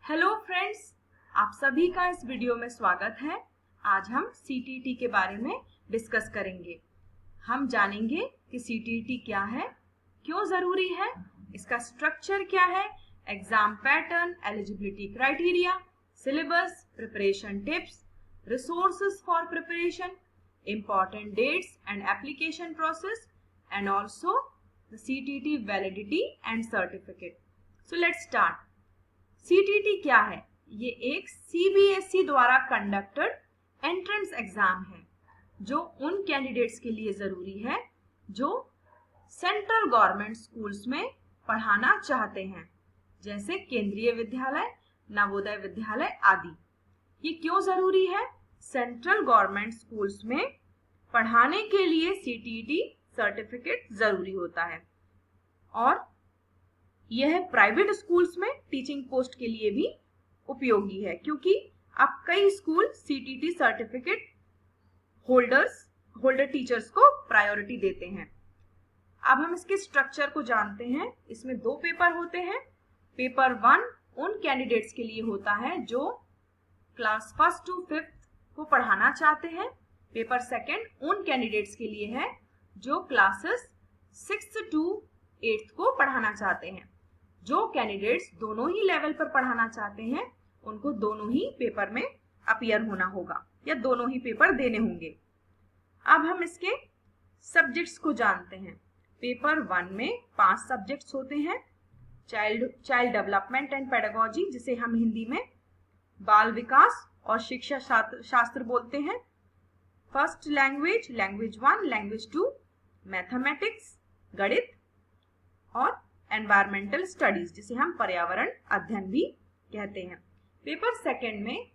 Hello friends, आप सभी का इस वीडियो में स्वागत है। आज हम सीटीईटी के बारे में डिस्कस करेंगे। हम जानेंगे कि सीटीईटी क्या है, क्यों ज़रूरी है, इसका स्ट्रक्चर क्या है, exam pattern, eligibility criteria, syllabus, preparation tips, resources for preparation, important dates and application process, and also the CTT validity and certificate. So let's start. CTT क्या है? ये एक सीबीएसई द्वारा कंडक्टेड एंट्रेंस एग्जाम है जो उन कैंडिडेट्स के लिए जरूरी है जो सेंट्रल गवर्नमेंट स्कूल्स में पढ़ाना चाहते हैं, जैसे केंद्रीय विद्यालय, नवोदय विद्यालय आदि। ये क्यों जरूरी है? सेंट्रल गवर्नमेंट स्कूल्स में पढ़ाने के लिए सीटीटी सर्टिफिकेट जरूरी होता है और यह प्राइवेट स्कूल्स में टीचिंग पोस्ट के लिए भी उपयोगी है, क्योंकि अब कई school CTT certificate holder teachers को प्रायोरिटी देते हैं। अब हम इसके स्ट्रक्चर को जानते हैं। इसमें 2 पेपर होते हैं। पेपर 1 उन कैंडिडेट्स के लिए होता है जो क्लास 1 to 5 को पढ़ाना चाहते हैं। पेपर 2 उन कैंडिडेट्स के लिए है जो क्लासेस 6 to 8 को पढ़ाना चाहते हैं। जो कैंडिडेट्स दोनों ही लेवल पर पढ़ाना चाहते हैं उनको दोनों ही पेपर में अपीयर होना होगा या दोनों ही पेपर देने होंगे। अब हम इसके सब्जेक्ट्स को जानते हैं। पेपर 1 में 5 सब्जेक्ट्स होते हैं। चाइल्ड डेवलपमेंट एंड पेडागोजी, जिसे हम हिंदी में बाल विकास और शिक्षा शास्त्र बोलते हैं। First language, language 1, language 2, mathematics, गणित और एनवायरमेंटल स्टडीज, जिसे हम पर्यावरण अध्ययन भी कहते हैं। पेपर 2 में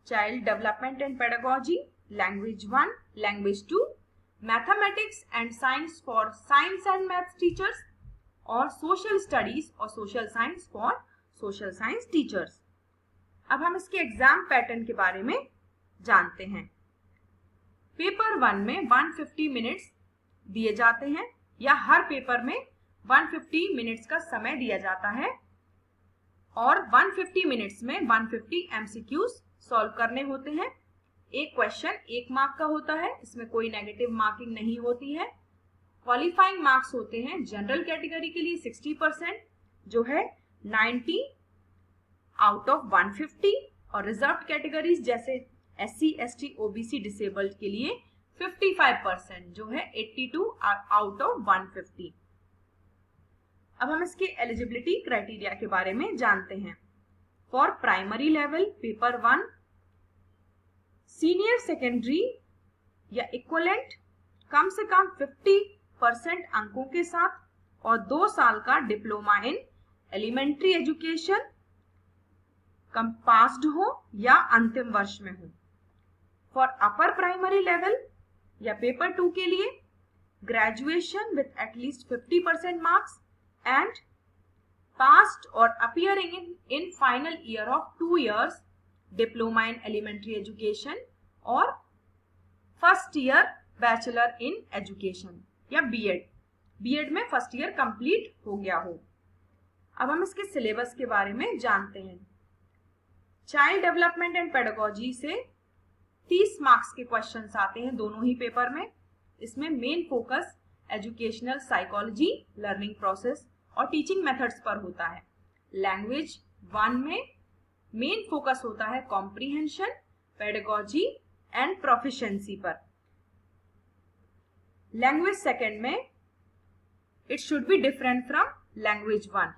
child development and pedagogy, language 1, language 2, mathematics and science for science and maths teachers और सोशल स्टडीज और social science for social science teachers. अब हम इसके एग्जाम पैटर्न के बारे में जानते हैं। पेपर 1 में 150 मिनट्स दिए जाते हैं या हर पेपर में 150 मिनट्स का समय दिया जाता है और 150 मिनट्स में 150 एमसीक्यूज सॉल्व करने होते हैं। एक क्वेश्चन 1 मार्क का होता है, इसमें कोई नेगेटिव मार्किंग नहीं होती है। क्वालिफाइंग मार्क्स होते हैं जनरल कैटेगरी के लिए 60%, जो है 90 आउट ऑफ 150, और रिजर्व्ड कैटेगरीज जैसे SC, ST, OBC, डिसेबल्ड के लिए 55%, जो है 82 आउट ऑफ 150। अब हम इसके एलिजिबिलिटी क्राइटेरिया के बारे में जानते हैं। For primary level paper 1 senior secondary या इक्वलेंट कम से कम 50% अंकों के साथ और 2 साल का diploma in elementary education passed हो या अंतिम वर्ष में हो। फॉर अपर प्राइमरी लेवल या पेपर 2 के लिए graduation with at least 50% marks and passed or appearing in final year of 2 years diploma in elementary education or first year bachelor in education या बीएड में फर्स्ट ईयर कंप्लीट हो गया हो। अब हम इसके सिलेबस के बारे में जानते हैं। चाइल्ड डेवलपमेंट एंड पेडागोजी से 30 मार्क्स के क्वेश्चंस आते हैं दोनों ही पेपर में। इसमें main focus educational psychology, learning process और टीचिंग मेथड्स पर होता है। लैंग्वेज 1 में मेन फोकस होता है कॉम्प्रिहेंशन, पेडागोजी एंड प्रोफिशिएंसी पर। लैंग्वेज 2 में it should be different from language 1।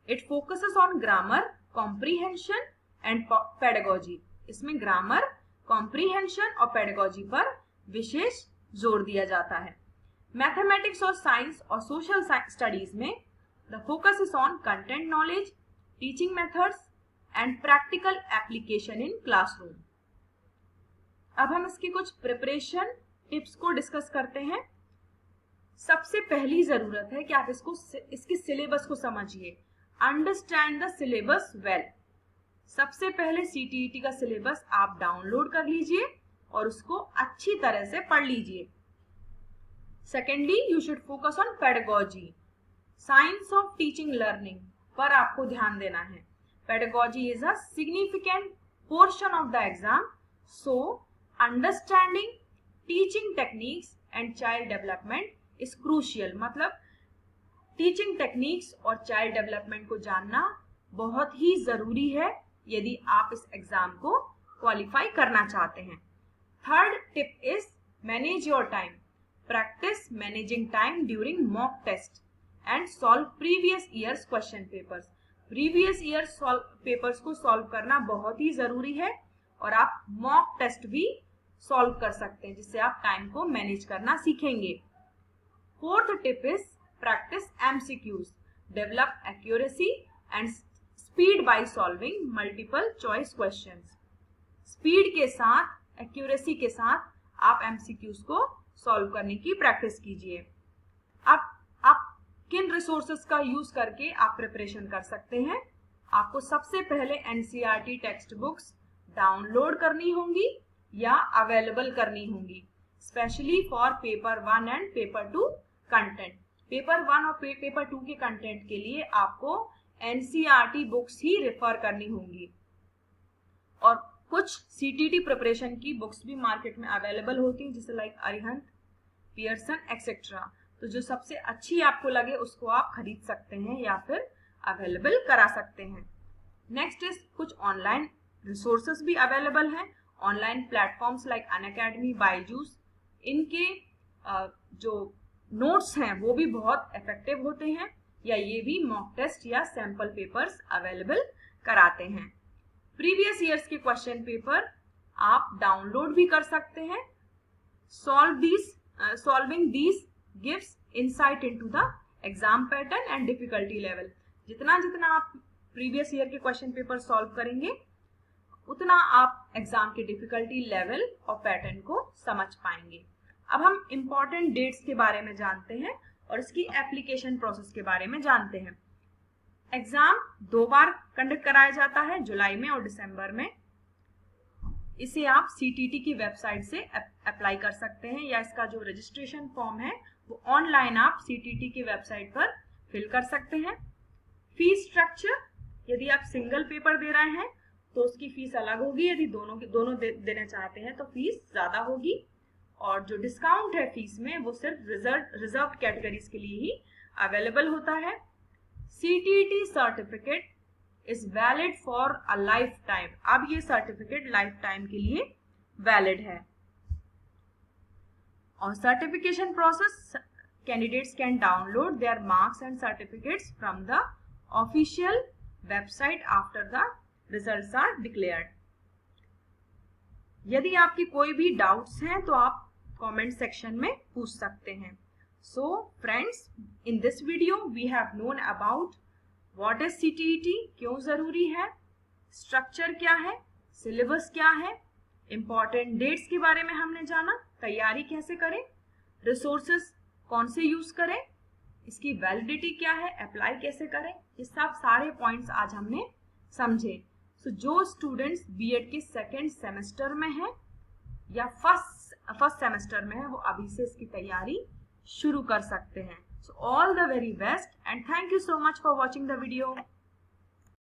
It focuses on grammar, comprehension and pedagogy. इसमें ग्रामर, कॉम्प्रिहेंशन और पेडागोजी पर विशेष जोर दिया जाता है। मैथमेटिक्स और साइंस और सोशल स्टडीज में the focus is on content knowledge, teaching methods and practical application in classroom. अब हम इसकी कुछ प्रिपरेशन टिप्स को डिस्कस करते हैं। सबसे पहली जरूरत है कि आप इसके सिलेबस को समझिए। Understand the syllabus well. सबसे पहले सीटीईटी का सिलेबस आप डाउनलोड कर लीजिए और उसको अच्छी तरह से पढ़ लीजिए। Secondly, you should focus on pedagogy, science of teaching learning पर आपको ध्यान देना है। Pedagogy is a significant portion of the exam, so understanding teaching techniques and child development is crucial. मतलब टीचिंग टेक्निक्स और चाइल्ड डेवलपमेंट को जानना बहुत ही जरूरी है यदि आप इस एग्जाम को क्वालिफाई करना चाहते हैं. Third tip is manage your time. Practice managing time during mock test and solve previous years question papers. Previous years papers को सॉल्व करना बहुत ही जरूरी है और आप मॉक टेस्ट भी सॉल्व कर सकते हैं जिससे आप टाइम को मैनेज करना सीखेंगे. Fourth tip is practice MCQs. Develop accuracy and speed by solving multiple choice questions. Speed के साथ, accuracy के साथ आप MCQs को solve करने की प्रैक्टिस कीजिए. अब आप किन रिसोर्सेज का यूज करके आप प्रिपरेशन कर सकते हैं? आपको सबसे पहले NCERT टेक्स्ट बुक्स डाउनलोड करनी होंगी या अवेलेबल करनी होंगी, specially for paper 1 and paper 2 content. Paper 1 और पेपर 2 के कंटेंट के लिए आपको NCERT बुक्स ही रेफर करनी होंगी और कुछ CTT प्रिपरेशन की बुक्स भी मार्केट में अवेलेबल होती हैं जैसे लाइक अरिहंत, पियर्सन एक्सेट्रा. तो जो सबसे अच्छी आपको लगे उसको आप खरीद सकते हैं या फिर अवेलेबल करा सकते हैं. नेक्स्ट इज कुछ ऑनलाइन रिसोर्सेज भी अवेलेबल हैं. Online platforms like Unacademy, Byju's, इनके जो नोट्स हैं वो भी बहुत इफेक्टिव होते हैं या ये भी मॉक टेस्ट या सैंपल पेपर्स अवेलेबल कराते हैं. प्रीवियस ईयर्स के क्वेश्चन पेपर आप डाउनलोड भी कर सकते हैं. Solving these gives insight into the exam pattern and difficulty level. जितना जितना आप प्रीवियस ईयर के क्वेश्चन पेपर सॉल्व करेंगे उतना आप एग्जाम के डिफिकल्टी लेवल और पैटर्न को समझ पाएंगे. अब हम इम्पॉर्टेंट डेट्स के बारे में जानते हैं और इसकी एप्लीकेशन प्रोसेस के बारे में जानते हैं. एग्जाम 2 बार कंडक्ट कराया जाता है, जुलाई में और दिसंबर में. इसे आप CTT की वेबसाइट से अप्लाई कर सकते हैं या इसका जो रजिस्ट्रेशन फॉर्म है वो ऑनलाइन आप CTT की वेबसाइट पर फिल कर सकते हैं. फीस स्ट्रक्चर, यदि आप सिंगल पेपर दे रहे हैं तो उसकी फीस अलग होगी, यदि दोनों देना चाहते हैं तो फीस ज्यादा होगी. और जो डिस्काउंट है फीस में वो सिर्फ रिजर्व कैटेगरीज के लिए ही अवेलेबल होता है. CTT certificate is valid for a life time. अब ये सर्टिफिकेट लाइफ टाइम के लिए वैलिड है. और certification process, candidates can download their marks and certificates from the official website after the results are declared. यदि आपकी कोई भी डाउट्स हैं तो आप कमेंट सेक्शन में पूछ सकते हैं. So friends, in this video we have known about what is CTT, क्यों जरूरी है, स्ट्रक्चर क्या है, सिलेबस क्या है, इंपॉर्टेंट डेट्स के बारे में हमने जाना, तैयारी कैसे करें, रिसोर्सेज कौन से यूज करें, इसकी वैलिडिटी क्या है, अप्लाई कैसे करें, ये सब सारे पॉइंट्स आज हमने समझे. सो जो स्टूडेंट्स बीएड के सेकेंड सेमेस्टर में है या फर्स्ट सेमेस्टर में है वो अभी से इसकी तैयारी शुरू कर सकते हैं. So all the very best and thank you so much for watching the video.